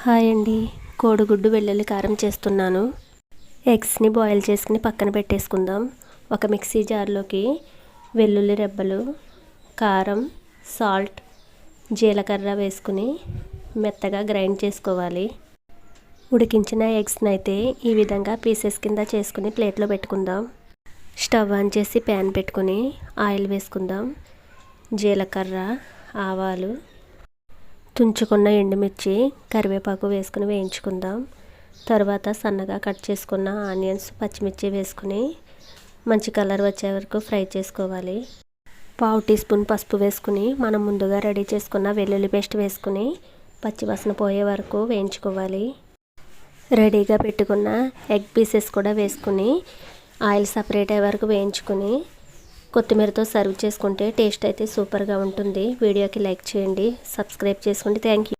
Hi అండి. కోడిగుడ్డు వెల్లుల్లి కారం చేస్తున్నాను. ఎగ్స్ని బాయిల్ చేసుకుని పక్కన పెట్టేసుకుందాం. ఒక మిక్సీ జార్లోకి వెల్లుల్లి రెబ్బలు, కారం, సాల్ట్, జీలకర్ర వేసుకుని మెత్తగా గ్రైండ్ చేసుకోవాలి. ఉడికించిన ఎగ్స్ని అయితే ఈ విధంగా పీసెస్ కింద చేసుకుని ప్లేట్లో పెట్టుకుందాం. స్టవ్ ఆన్ చేసి ప్యాన్ పెట్టుకుని ఆయిల్ వేసుకుందాం. జీలకర్ర, ఆవాలు, తుంచుకున్న ఎండుమిర్చి, కరివేపాకు వేసుకుని వేయించుకుందాం. తర్వాత సన్నగా కట్ చేసుకున్న ఆనియన్స్, పచ్చిమిర్చి వేసుకుని మంచి కలర్ వచ్చే వరకు ఫ్రై చేసుకోవాలి. 1/2 టీ స్పూన్ పసుపు వేసుకుని మనం ముందుగా రెడీ చేసుకున్న వెల్లుల్లి పేస్ట్ వేసుకుని పచ్చివాసన పోయే వరకు వేయించుకోవాలి. రెడీగా పెట్టుకున్న ఎగ్ పీసెస్ కూడా వేసుకుని ఆయిల్ సపరేట్ అయ్యే వరకు వేయించుకుని కొత్తిమీరతో సర్వ్ చేసుకుంటే టేస్ట్ అయితే సూపర్గా ఉంటుంది. వీడియోకి లైక్ చేయండి, సబ్స్క్రైబ్ చేసుకోండి. Thank you.